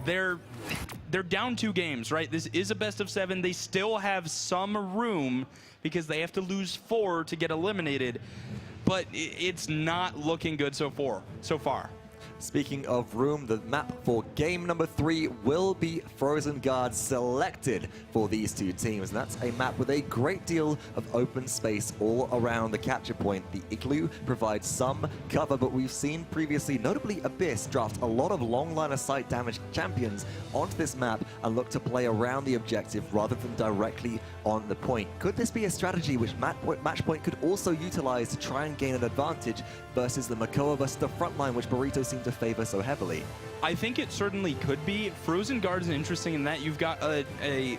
they're down 2 games, right? This is a best of 7. They still have some room because they have to lose 4 to get eliminated, but it's not looking good so far. Speaking of room, the map for game number 3 will be Frozen Guard selected for these 2 teams. And that's a map with a great deal of open space all around the capture point. The Igloo provides some cover, but we've seen previously, notably Abyss, draft a lot of long line of sight damage champions onto this map and look to play around the objective rather than directly on the point. Could this be a strategy which MatchPoint could also utilize to try and gain an advantage versus the Makoa versus the front line, which Burrito seemed to favor so heavily? I think it certainly could be. Frozen Guard is interesting in that you've got an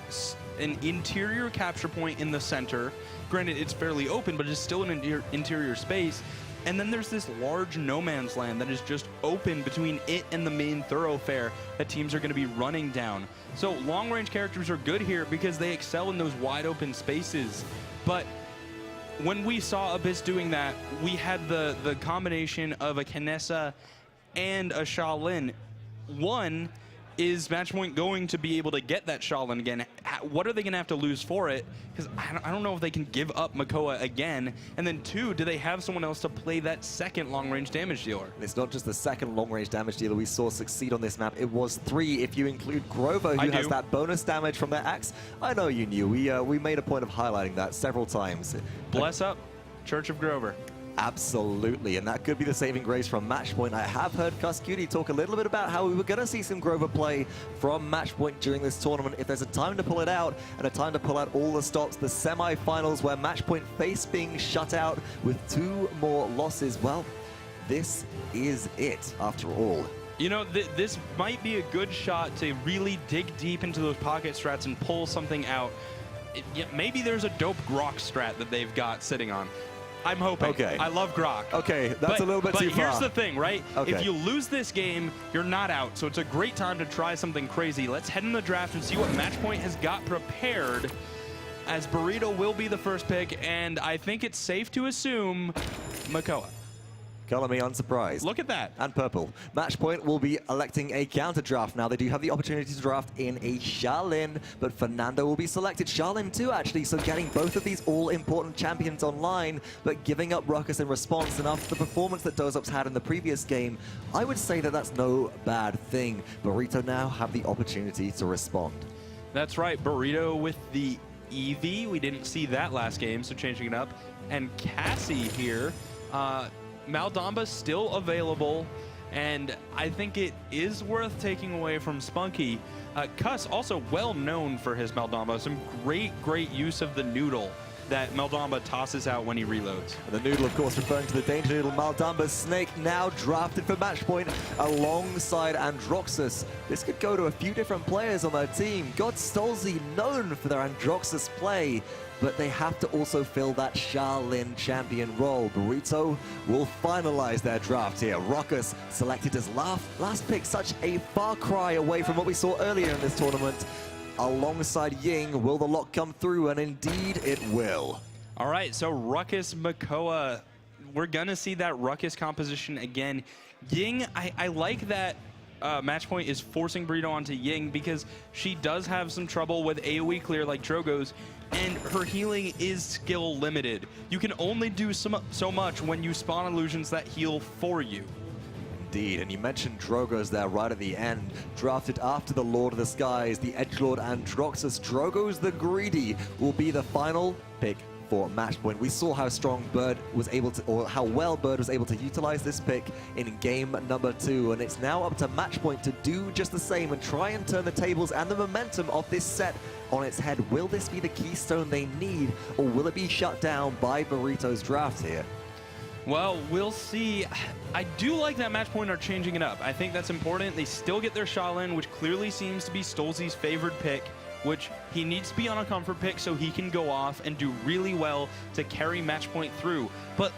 interior capture point in the center. Granted, it's fairly open, but it's still an interior space. And then there's this large no man's land that is just open between it and the main thoroughfare that teams are going to be running down. So long-range characters are good here because they excel in those wide open spaces. But when we saw Abyss doing that, we had the combination of a Kinessa and a Shaolin. One, is MatchPoint going to be able to get that Shaolin again? What are they going to have to lose for it? Because I don't know if they can give up Makoa again. And then 2, do they have someone else to play that second long-range damage dealer? And it's not just the second long-range damage dealer we saw succeed on this map. It was 3 if you include Grover, who has that bonus damage from their axe. I know you knew. We made a point of highlighting that several times. Bless up, Church of Grover. Absolutely, and that could be the saving grace from MatchPoint. I have heard Cuscutie talk a little bit about how we were going to see some Grover play from MatchPoint during this tournament. If there's a time to pull it out, and a time to pull out all the stops, the semi-finals where MatchPoint face being shut out with 2 more losses, well, this is it after all. You know, this might be a good shot to really dig deep into those pocket strats and pull something out. Maybe there's a dope Grok strat that they've got sitting on. I'm hoping. Okay. I love Grok. Okay, that's a little bit too far. But here's the thing, right? Okay. If you lose this game, you're not out. So it's a great time to try something crazy. Let's head in the draft and see what MatchPoint has got prepared, as Burrito will be the first pick, and I think it's safe to assume Makoa. Color me unsurprised. Look at that. And purple. MatchPoint will be electing a counter draft. Now, they do have the opportunity to draft in a Shaolin, but Fernando will be selected. Shaolin too, actually, so getting both of these all-important champions online, but giving up Ruckus in response. And after the performance that Dozop's had in the previous game, I would say that that's no bad thing. Burrito now have the opportunity to respond. That's right. Burrito with the Eevee. We didn't see that last game, so changing it up. And Cassie here. Maldamba still available, and I think it is worth taking away from Spunky. Cuss also well known for his Maldamba. Some great use of the noodle that Maldamba tosses out when he reloads. And the noodle, of course, referring to the danger noodle. Maldamba Snake now drafted for MatchPoint alongside Androxus. This could go to a few different players on their team. God Stolzy known for their Androxus play, but they have to also fill that Shaolin champion role. Burrito will finalize their draft here. Ruckus selected as last pick, such a far cry away from what we saw earlier in this tournament. Alongside Ying, will the lock come through? And indeed it will. All right, so Ruckus Makoa, we're gonna see that Ruckus composition again. Ying, I like that MatchPoint is forcing Burrito onto Ying because she does have some trouble with AoE clear like Drogo's, and her healing is skill limited. You can only do so much when you spawn illusions that heal for you. Indeed, and you mentioned Drogo's there right at the end, drafted after the Lord of the Skies, the Edgelord Androxus. Drogo's the Greedy will be the final pick for MatchPoint. We saw how strong Bird was able to, or how well Bird was able to utilize this pick in game number 2, and it's now up to MatchPoint to do just the same and try and turn the tables and the momentum of this set on its head. Will this be the keystone they need, or will it be shut down by Burrito's draft here? Well, we'll see. I do like that MatchPoint are changing it up. I think that's important. They still get their Shaolin, which clearly seems to be Stolzy's favored pick, which he needs to be on a comfort pick so he can go off and do really well to carry MatchPoint through. But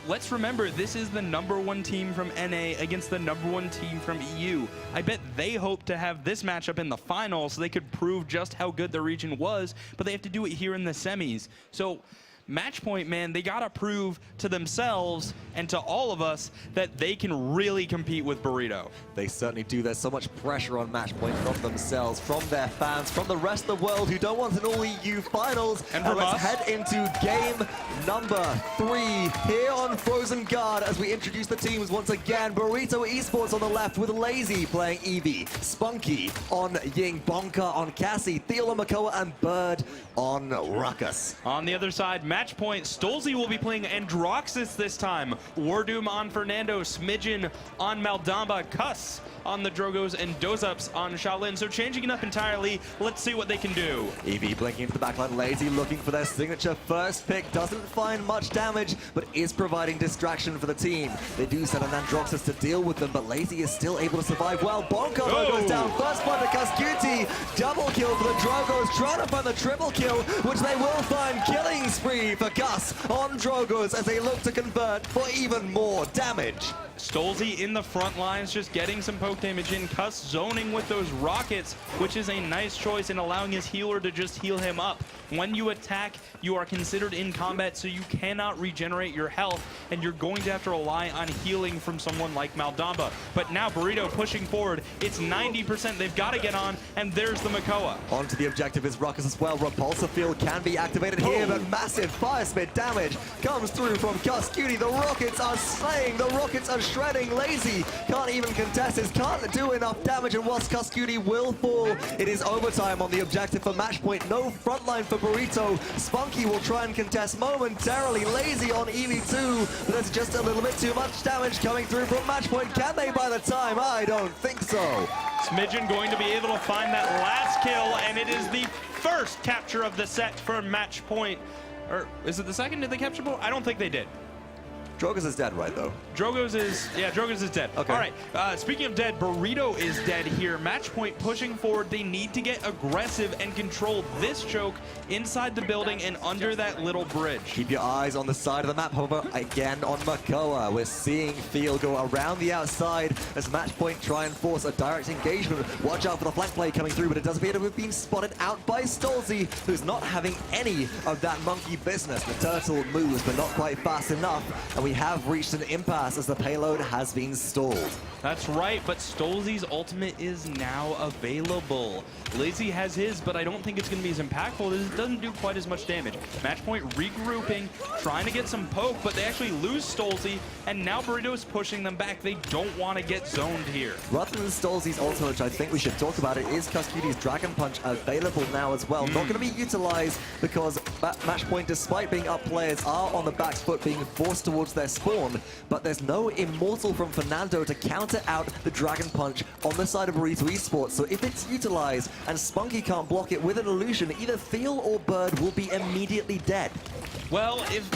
let's remember, this is the #1 team from NA against the #1 team from EU. I bet they hope to have this matchup in the final so they could prove just how good their region was, but they have to do it here in the semis. So MatchPoint, man, they got to prove to themselves and to all of us that they can really compete with Burrito. They certainly do. There's so much pressure on MatchPoint from themselves, from their fans, from the rest of the world who don't want an all-EU finals. And let's head into game number 3 here on Frozen Guard as we introduce the teams once again. Burrito Esports on the left with Lazy playing Eevee, Spunky on Ying, Bonka on Cassie, Theo on Makoa, and Bird on Ruckus. On the other side, MatchPoint, Stolzy will be playing Androxus this time. Wardoom on Fernando, Smidgen on Maldamba, Cuss on the Drogos, and Dozups on Shaolin. So changing it up entirely. Let's see what they can do. Eevee blinking into the backline, Lazy looking for their signature first pick. Doesn't find much damage, but is providing distraction for the team. They do send an Androxus to deal with them, but Lazy is still able to survive well. Bonka goes down. First blood to Cuscuti. Double kill for the Drogos, trying to find the triple kill, which they will find. Killing spree for Gus on Drogos as they look to convert for even more damage. Stolzy in the front lines, just getting some poke damage in. Cuss zoning with those rockets, which is a nice choice in allowing his healer to just heal him up. When you attack, you are considered in combat, so you cannot regenerate your health, and you're going to have to rely on healing from someone like Maldamba. But now Burrito pushing forward. It's 90%. They've got to get on, and there's the Makoa. Onto the objective is Ruckus as well. Repulsor field can be activated here, but massive fire spit damage comes through from Cuscuti. The rockets are slaying. The rockets are shredding. Lazy can't even contest this, can't do enough damage, and whilst Cuscuti will fall, it is overtime on the objective for MatchPoint. No frontline for Burrito. Spunky will try and contest momentarily. Lazy on EV2, but that's just a little bit too much damage coming through from MatchPoint. Can they buy the time? I don't think so. Smidgen going to be able to find that last kill, and it is the first capture of the set for MatchPoint. Or is it the second? Did they capture both? I don't think they did. Drogos is dead, right, though? Drogos is dead. Okay. All right, speaking of dead, Burrito is dead here. MatchPoint pushing forward. They need to get aggressive and control this choke inside the building and under that little bridge. Keep your eyes on the side of the map, however, again on Makoa. We're seeing Field go around the outside as MatchPoint try and force a direct engagement. Watch out for the flank play coming through, but it does appear to have been spotted out by Stolzy, who's not having any of that monkey business. The turtle moves, but not quite fast enough, and we have reached an impasse as the payload has been stalled. That's right, but Stolzy's ultimate is now available. Lazy has his, but I don't think it's going to be as impactful. It doesn't do quite as much damage. MatchPoint regrouping, trying to get some poke, but they actually lose Stolzy, and now Burrito is pushing them back. They don't want to get zoned here. Rather than Stolzy's ultimate, which I think we should talk about, it is Cuscuti's Dragon Punch available now as well. Not going to be utilized because MatchPoint, despite being up players, are on the back foot being forced towards their spawn, but there's no Immortal from Fernando to counter out the Dragon Punch on the side of Burrito Esports. So if it's utilized and Spunky can't block it with an illusion, either Theo or Bird will be immediately dead. Well, if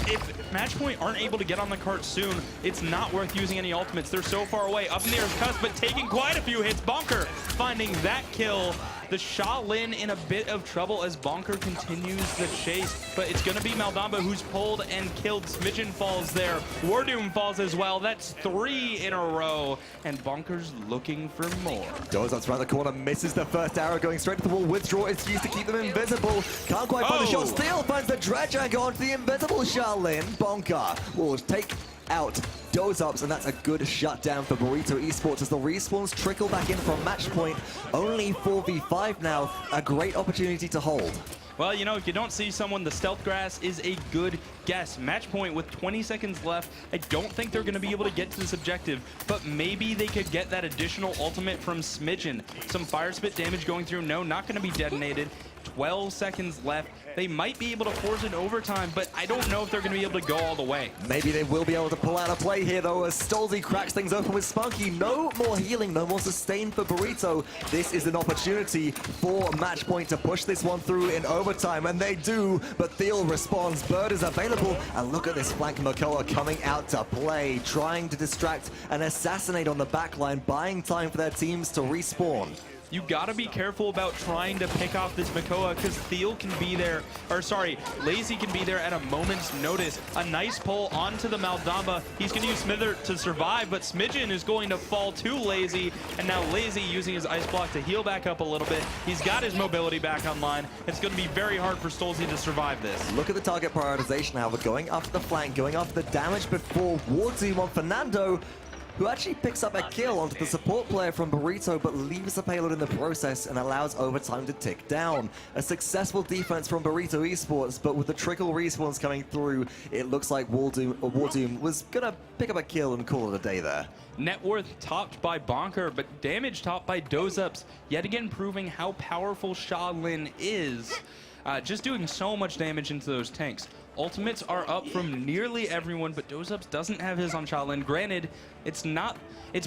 MatchPoint aren't able to get on the cart soon, it's not worth using any ultimates. They're so far away. Up in the air is Cuss, but taking quite a few hits. Bonker finding that kill. The Shaolin in a bit of trouble as Bonker continues the chase, but it's going to be Maldamba who's pulled and killed. Smidgen falls there. Wardoom falls as well. That's 3 in a row, and Bonker's looking for more. Dozups around the corner, misses the first arrow, going straight to the wall. Withdraw is used to keep them invisible. Can't quite find the shot. Steal finds the dredge and go onto the invisible Shaolin. Bonker will take out Dozups, and that's a good shutdown for Burrito Esports as the respawns trickle back in from MatchPoint. Only 4v5 now, a great opportunity to hold. Well, you know, if you don't see someone, the stealth grass is a good guess. MatchPoint with 20 seconds left. I don't think they're going to be able to get to this objective, but maybe they could get that additional ultimate from Smidgen. Some fire spit damage going through. No, not going to be detonated. 12 seconds left. They might be able to force an overtime, but I don't know if they're going to be able to go all the way. Maybe they will be able to pull out a play here, though, as Stolzy cracks things open with Spunky. No more healing, no more sustain for Burrito. This is an opportunity for MatchPoint to push this one through in overtime, and they do, but Theo responds. Bird is available, and look at this flank Makoa coming out to play, trying to distract and assassinate on the backline, buying time for their teams to respawn. You gotta be careful about trying to pick off this Makoa because Theo can be there, or sorry, Lazy can be there at a moment's notice. A nice pull onto the Maldamba. He's gonna use Smither to survive, but Smidgen is going to fall to Lazy, and now Lazy using his ice block to heal back up a little bit. He's got his mobility back online. It's gonna be very hard for Stolzy to survive this. Look at the target prioritization, however, going after the flank, going after the damage before War Doom on Fernando, who actually picks up a kill onto the support player from Burrito, but leaves the payload in the process and allows overtime to tick down. A successful defense from Burrito Esports, but with the trickle respawns coming through, it looks like War Doom was gonna pick up a kill and call it a day there. Net worth topped by Bonker, but damage topped by Dozups, yet again proving how powerful Shaolin is. Just doing so much damage into those tanks. Ultimates are up from nearly everyone, but Dozups doesn't have his on Shaolin. Granted, it's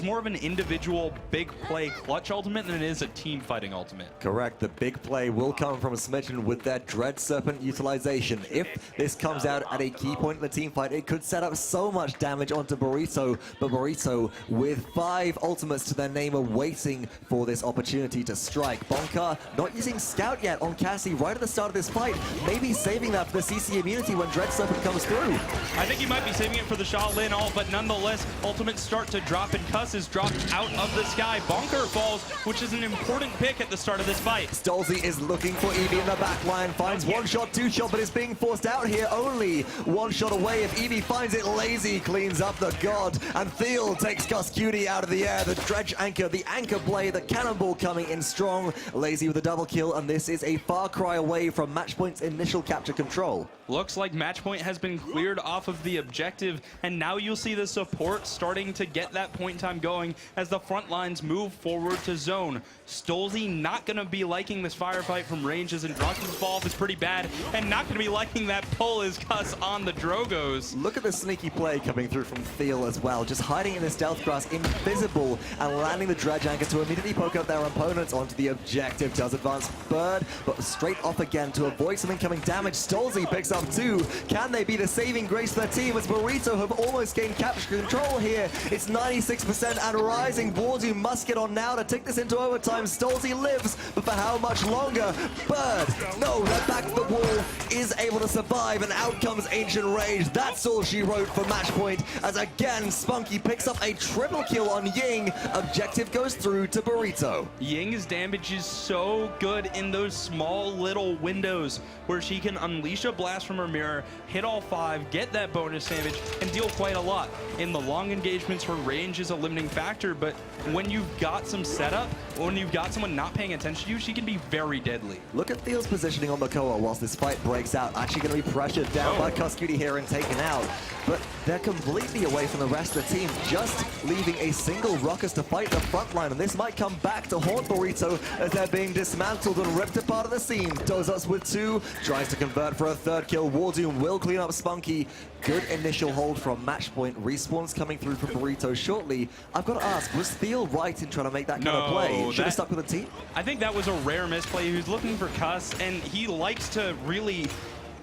more of an individual big play clutch ultimate than it is a team fighting ultimate. Correct. The big play will come from Smidgen with their Dread Serpent utilization. If this comes out at a key point in the team fight, it could set up so much damage onto Burrito, but Burrito with 5 ultimates to their name are waiting for this opportunity to strike. Bonka not using Scout yet on Cassie right at the start of this fight, maybe saving that for the CC immunity when Dread Serpent comes through. I think he might be saving it for the Shaolin ult, but nonetheless, ultimates start to drop and Cuss is dropped out of the sky. Bonker falls, which is an important pick at the start of this fight. Stolzy is looking for Eevee in the back line, finds 1 shot, 2 shot, but is being forced out here. Only 1 shot away. If Eevee finds it, Lazy cleans up the god, and Thiel takes Cuss Cutie out of the air. The dredge anchor, the anchor blade, the cannonball coming in strong. Lazy with a double kill, and this is a far cry away from MatchPoint's initial capture control. Looks like MatchPoint has been cleared off of the objective, and now you'll see the support starting to get that point time going as the front lines move forward to zone. Stolzy not going to be liking this firefight from range as Androx's fall is pretty bad, and not going to be liking that pull as Cuss on the Drogos. Look at the sneaky play coming through from Thiel as well, just hiding in the stealth grass, invisible, and landing the dredge anchor to immediately poke out their opponents onto the objective. Does advance Bird, but straight off again to avoid some incoming damage. Stolzy picks up 2. Can they be the saving grace for their team as Burrito have almost gained capture control here? It's 96% and rising. War Doom must get on now to take this into overtime. Stolzy lives, but for how much longer? Bird, no, that back to the wall is able to survive, and out comes Ancient Rage. That's all she wrote for MatchPoint, as again, Spunky picks up a triple kill on Ying. Objective goes through to Burrito. Ying's damage is so good in those small little windows where she can unleash a blast from her mirror, hit all 5, get that bonus damage, and deal quite a lot. In the long engagements, her range is a limiting factor, but when you've got some setup, when you've got someone not paying attention to you, she can be very deadly. Look at Thiel's positioning on Makoa whilst this fight breaks out. Actually going to be pressured down by Cuss Cutie here and taken out. But they're completely away from the rest of the team, just leaving a single Ruckus to fight the front line. And this might come back to haunt Burrito as they're being dismantled and ripped apart of the scene. Dozups with 2, tries to convert for a 3rd kill. War Doom will clean up Spunky. Good initial hold from MatchPoint. Respawns coming through from Burrito shortly. I've got to ask, was Thiel right in trying to make that kind of play? Should have stuck with the team? I think that was a rare misplay. He was looking for Cuss, and he likes to really...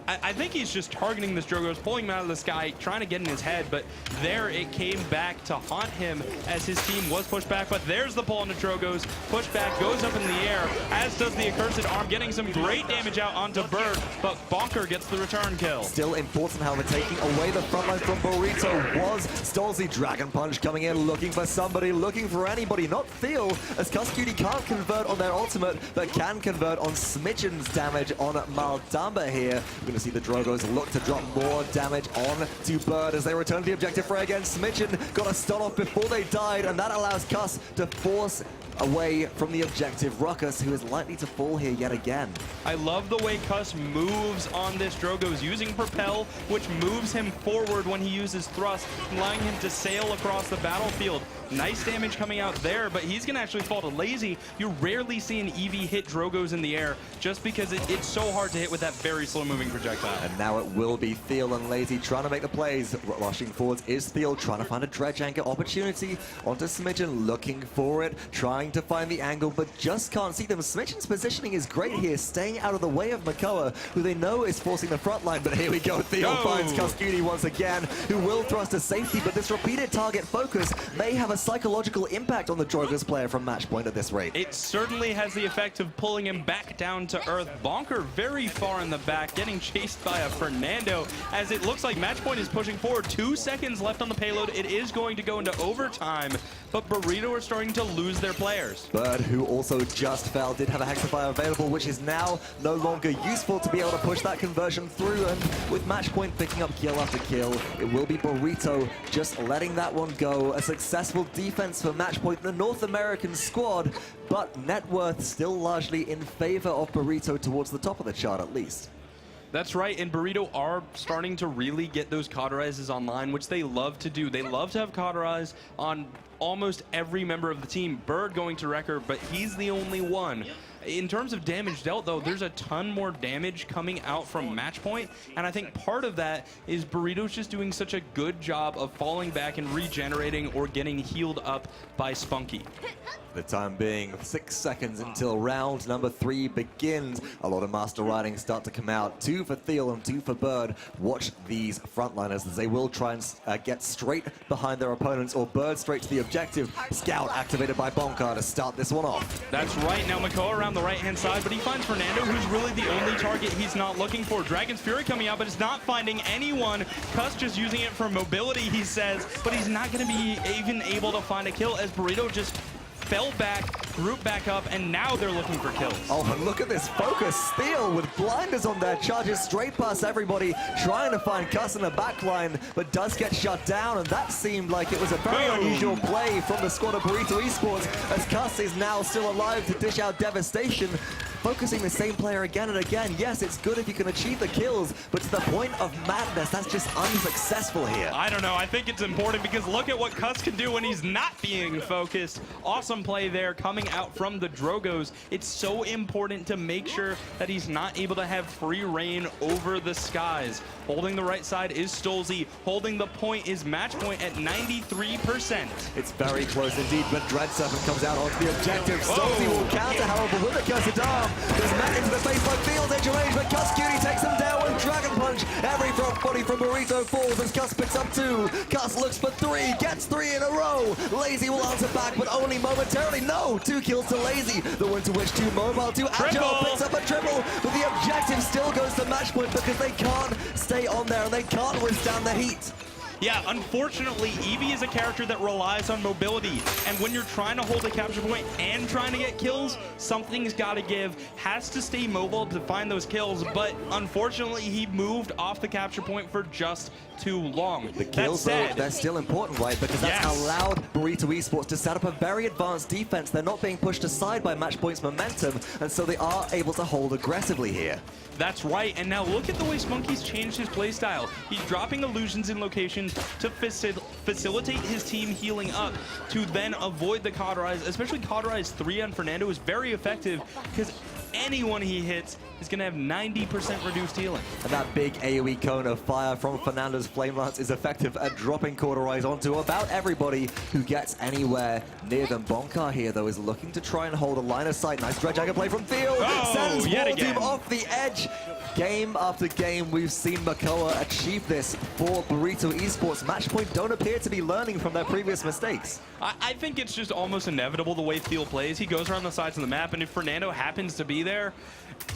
I think he's just targeting this Drogos, pulling him out of the sky, trying to get in his head, but there it came back to haunt him as his team was pushed back. But there's the pull on the Drogos. Pushback goes up in the air, as does the Accursed Arm, getting some great damage out onto Bird, but Bonker gets the return kill. Still important, however, taking away the front line from Burrito was Stolzy. Dragon Punch coming in, looking for somebody, looking for anybody, not Thiel, as Cuss Cutie can't convert on their ultimate, but can convert on Smidgen's damage on Maldamba here. We're going to see the Drogos look to drop more damage on to Bird as they return to the objective fray again. Smidgen got a stun off before they died, and that allows Cuss to force away from the objective. Ruckus, who is likely to fall here yet again. I love the way Cuss moves on this Drogos, using Propel, which moves him forward when he uses Thrust, allowing him to sail across the battlefield. Nice damage coming out there, but he's going to actually fall to Lazy. You rarely see an Eevee hit Drogos in the air just because it's so hard to hit with that very slow-moving projectile. And now it will be Thiel and Lazy trying to make the plays. Rushing forwards is Thiel, trying to find a dredge anchor opportunity onto Smidgen, looking for it, trying trying to find the angle, but just can't see them. Smitchen's positioning is great here, staying out of the way of Makoa, who they know is forcing the front line, but here we go. Theo finds Kaskuni once again, who will thrust to safety, but this repeated target focus may have a psychological impact on the Drogas player from MatchPoint at this rate. It certainly has the effect of pulling him back down to earth. Bonker very far in the back, getting chased by a Fernando, as it looks like MatchPoint is pushing forward. 2 seconds left on the payload. It is going to go into overtime, but Burrito are starting to lose their players. Bird, who also just fell, did have a Hexafire available, which is now no longer useful to be able to push that conversion through, and with MatchPoint picking up kill after kill, it will be Burrito just letting that one go. A successful defense for MatchPoint, the North American squad, but net worth still largely in favor of Burrito towards the top of the chart at least. That's right, and Burrito are starting to really get those cauterizes online, which they love to do. They love to have cauterize on almost every member of the team. Bird going to record, but he's the only one. In terms of damage dealt, though, there's a ton more damage coming out from MatchPoint, and I think part of that is Burrito's just doing such a good job of falling back and regenerating or getting healed up by Spunky. The time being 6 seconds until round number 3 begins. A lot of master riding start to come out. 2 for Thiel and 2 for Bird. Watch these frontliners as they will try and get straight behind their opponents, or Bird straight to the objective. Scout activated by Bonka to start this one off. That's right. Now Makoa around the right-hand side, but he finds Fernando, who's really the only target he's not looking for. Dragon's Fury coming out, but it's not finding anyone. Cuss just using it for mobility, he says, but he's not going to be even able to find a kill as Burrito just fell back, grouped back up, and now they're looking for kills. Oh, and look at this focus. Steal with blinders on there, charges straight past everybody, trying to find Cuss in the backline, but does get shut down, and that seemed like it was a very unusual play from the squad of Burrito Esports, as Cuss is now still alive to dish out devastation. Focusing the same player again and again. Yes, it's good if you can achieve the kills, but to the point of madness, that's just unsuccessful here. I don't know. I think it's important because look at what Cuss can do when he's not being focused. Awesome play there coming out from the Drogos. It's so important to make sure that he's not able to have free reign over the skies. Holding the right side is Stolzy. Holding the point is MatchPoint at 93%. It's very close indeed, but Dread Serpent comes out onto the objective. Stolzy will counter, however, with a cursed arm. There's Matt into the face by Fields, edge of range, but Cuss Cutie takes him down with Dragon Punch. Every front body from Burrito falls as Cuss picks up 2. Cuss looks for 3, gets 3 in a row. Lazy will answer back, but only momentarily. No, 2 kills to Lazy. The one to which 2 mobile, 2 agile, picks up a triple, but the objective still goes to MatchPoint because they can't stay on there and they can't withstand the heat. Yeah, unfortunately, Eevee is a character that relies on mobility, and when you're trying to hold a capture point and trying to get kills, something's got to give. Has to stay mobile to find those kills, but unfortunately, he moved off the capture point for just too long. The kills, though, they're still important, right? Because that's allowed Burrito Esports to set up a very advanced defense. They're not being pushed aside by MatchPoint's momentum, and so they are able to hold aggressively here. That's right, and now look at the way Spunky's changed his playstyle. He's dropping illusions in locations to facilitate his team healing up, to then avoid the cauterize. Especially cauterize 3 on Fernando is very effective because anyone he hits is going to have 90% reduced healing. And that big AoE cone of fire from Fernando's Flame Lance is effective at dropping Cauterize onto about everybody who gets anywhere near them. Bonkar here, though, is looking to try and hold a line of sight. Nice dredge play from Field. Sends Doom off the edge. Game after game, we've seen Makoa achieve this for Burrito Esports. MatchPoint don't appear to be learning from their previous mistakes. I think it's just almost inevitable the way Thiel plays. He goes around the sides of the map, and if Fernando happens to be there,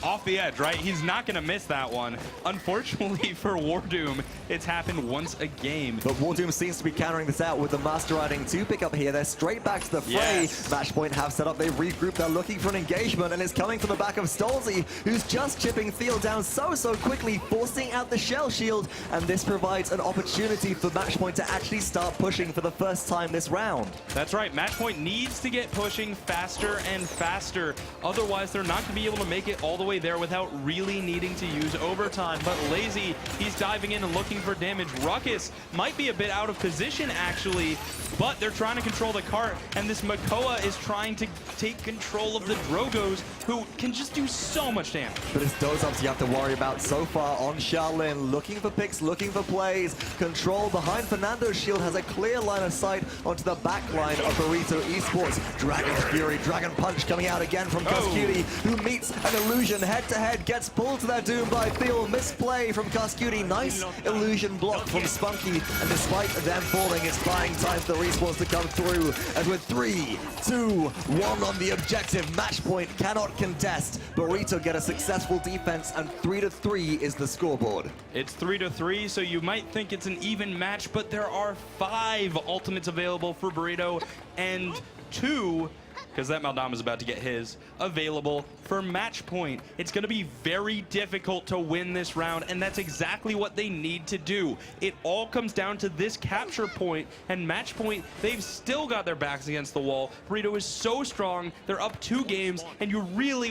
off the edge, right? He's not going to miss that one. Unfortunately for Wardoom, it's happened once a game. But Wardoom seems to be countering this out with the Master Riding 2 pick up here. They're straight back to the fray. Yes. MatchPoint have set up, they've regrouped, they're looking for an engagement, and it's coming from the back of Stolzy, who's just chipping Thiel down so quickly, forcing out the shell shield, and this provides an opportunity for MatchPoint to actually start pushing for the first time this round. That's right, MatchPoint needs to get pushing faster and faster. Otherwise, they're not going to be able to make it all the way there without really needing to use overtime. But Lazy, he's diving in and looking for damage. Ruckus might be a bit out of position, actually. but they're trying to control the cart, and this Makoa is trying to take control of the Drogos, who can just do so much damage. But it's those ups you have to worry about so far on Shaolin. Looking for picks, looking for plays. Control behind Fernando's shield has a clear line of sight onto the back line of Burrito Esports. Dragon's Fury, Dragon Punch coming out again from Cuscuti, who meets an illusion head-to-head, gets pulled to their doom by Theo. Misplay from Cuscuti. Nice illusion block from Spunky, and despite them falling, it's buying time for the respawns to come through. And with 3, 2, 1 on the objective, MatchPoint cannot contest. Burrito get a successful defense, and 3-3 is the scoreboard. It's 3-3, so you might think it's an even match, but there are 5 ultimates available for Burrito, and 2, because that Maldama is about to get his, available for MatchPoint. It's going to be very difficult to win this round, and that's exactly what they need to do. It all comes down to this capture point, and MatchPoint, they've still got their backs against the wall. Burrito is so strong, they're up 2 games, and you really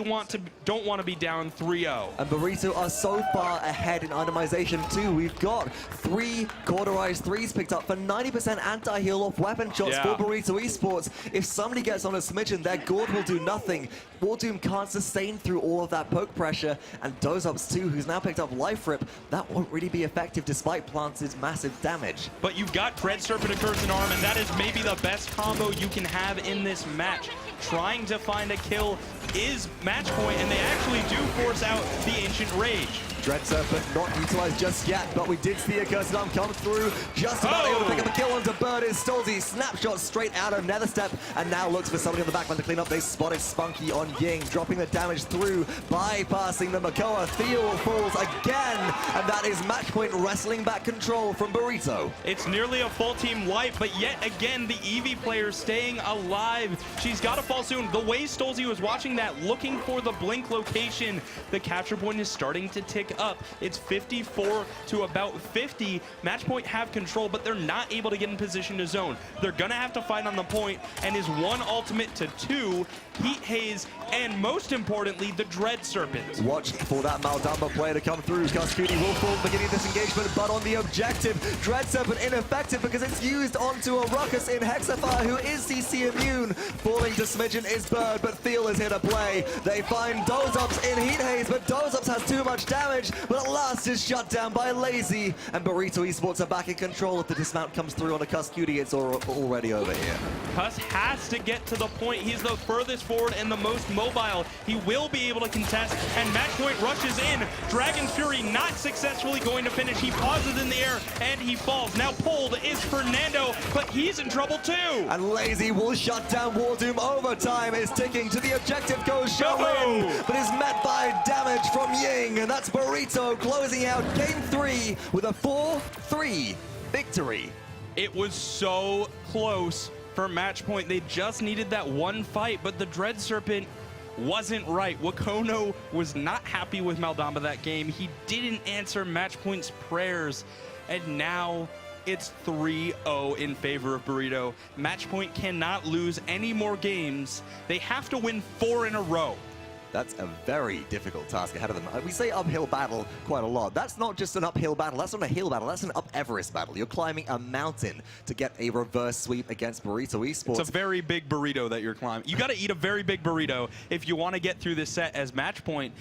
don't want to be down 3-0. And Burrito are so far ahead in itemization too. We've got 3 cauterized 3s picked up for 90% anti-heal off weapon shots for Burrito Esports. If somebody gets on a smidgen, their gourd will do nothing. Wardoom can't sustain through all of that poke pressure, and Dozups too, who's now picked up Life Rip. That won't really be effective despite Plant's massive damage. But you've got Dread Serpent and Curse and Arm, and that is maybe the best combo you can have in this match. Trying to find a kill is MatchPoint, and they actually do force out the Ancient Rage. Dread Serpent not utilized just yet, but we did see a Cursed Arm come through. Just about able to pick up a kill onto Bird is Stolzy. Snapshot straight out of Nether Step, and now looks for somebody on the backline to clean up. They spotted Spunky on Ying, dropping the damage through, bypassing the Makoa. Theo falls again, and that is MatchPoint wrestling back control from Burrito. It's nearly a full team wipe, but yet again, the Eevee player staying alive. She's got to fall soon. The way Stolzy was watching that, looking for the blink location, the capture point is starting to tick up. It's 54 to about 50. MatchPoint have control, but they're not able to get in position to zone. They're gonna have to fight on the point, and is 1 ultimate to 2 Heat Haze, and most importantly, the Dread Serpent. Watch for that Maldamba player to come through. Cuscuti will fall beginning this engagement, but on the objective, Dread Serpent ineffective because it's used onto a Ruckus in Hexafire, who is CC immune. Falling to smidgen is Bird, but Theo is here to play. They find Dozups in Heat Haze, but Dozups has too much damage, but at last is shut down by Lazy, and Burrito Esports are back in control. If the dismount comes through on a Cuscuti, it's already over here. Cus has to get to the point. He's the furthest forward and the most mobile. He will be able to contest, and MatchPoint rushes in. Dragon's Fury not successfully going to finish. He pauses in the air, and he falls. Now pulled is Fernando, but he's in trouble too. And Lazy will shut down Wardoom. Overtime is ticking. To the objective goes Shaolin, but is met by damage from Ying, and that's Burrito closing out Game 3 with a 4-3 victory. It was so close for MatchPoint. They just needed that one fight, but the Dread Serpent wasn't right. Wakono was not happy with Maldamba that game. He didn't answer MatchPoint's prayers, and now it's 3-0 in favor of Burrito. MatchPoint cannot lose any more games. They have to win 4 in a row. That's a very difficult task ahead of them. We say uphill battle quite a lot. That's not just an uphill battle. That's not a hill battle. That's an up Everest battle. You're climbing a mountain to get a reverse sweep against Burrito Esports. It's a very big burrito that you're climbing. You got to eat a very big burrito if you want to get through this set as MatchPoint.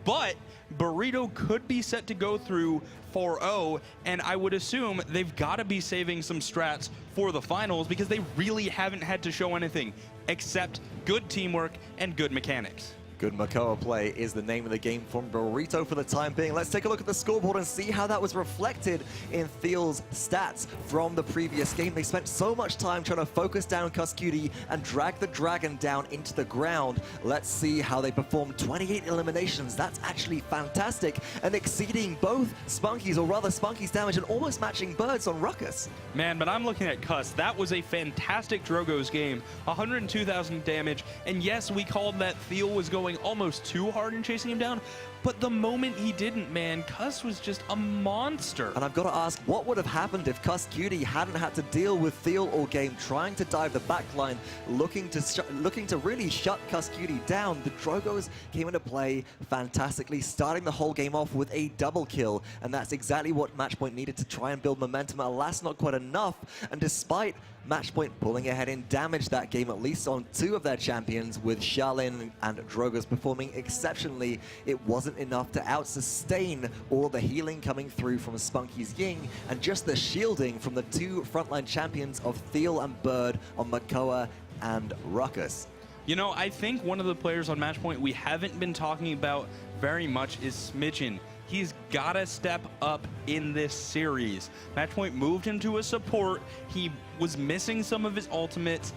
But Burrito could be set to go through 4-0, and I would assume they've got to be saving some strats for the finals because they really haven't had to show anything except good teamwork and good mechanics. Good Makoa play is the name of the game from Burrito for the time being. Let's take a look at the scoreboard and see how that was reflected in Theo's stats from the previous game. They spent so much time trying to focus down Cuscuti and drag the dragon down into the ground. Let's see how they performed. 28 eliminations. That's actually fantastic, and exceeding both Spunky's, or rather Spunky's damage, and almost matching Bird's on Ruckus. Man, but I'm looking at Cus. That was a fantastic Drogo's game. 102,000 damage, and yes, we called that Theo was going almost too hard in chasing him down, but the moment he didn't, man, Cus was just a monster. And I've got to ask, what would have happened if Cuscuti hadn't had to deal with Theo all game, trying to dive the backline, looking to really shut Cuscuti down? The Drogos came into play fantastically, starting the whole game off with a double kill, and that's exactly what MatchPoint needed to try and build momentum. Alas, not quite enough, and despite MatchPoint pulling ahead in damage that game, at least on 2 of their champions, with Shaolin and Drogoz performing exceptionally. It wasn't enough to out-sustain all the healing coming through from Spunky's Ying, and just the shielding from the 2 frontline champions of Thiel and Bird on Makoa and Ruckus. You know, I think one of the players on MatchPoint we haven't been talking about very much is Smidgen. He's got to step up in this series. MatchPoint moved him to a support. He was missing some of his ultimates.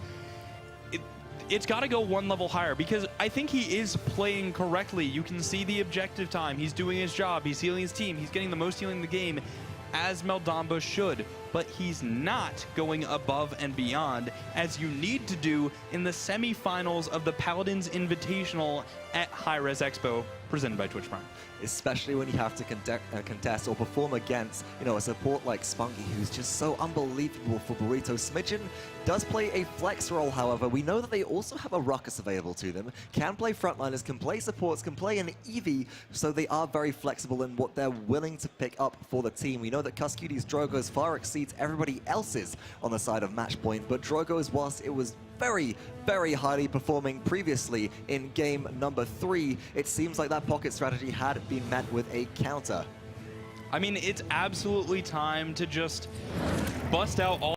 It's got to go 1 level higher, because I think he is playing correctly. You can see the objective time. He's doing his job. He's healing his team. He's getting the most healing in the game, as Meldamba should, but he's not going above and beyond, as you need to do in the semifinals of the Paladins Invitational at Hi-Rez Expo, presented by Twitch Prime. Especially when you have to contest or perform against, you know, a support like Spunky, who's just so unbelievable for Burrito. Smidgen does play a flex role, however. We know that they also have a Ruckus available to them, can play frontliners, can play supports, can play an Eevee, so they are very flexible in what they're willing to pick up for the team. We know that Cuscuti's Drogoz far exceeds everybody else's on the side of MatchPoint, but Drogoz, whilst it was very, very highly performing previously in game number 3, it seems like that pocket strategy had been met with a counter. I mean, it's absolutely time to just bust out all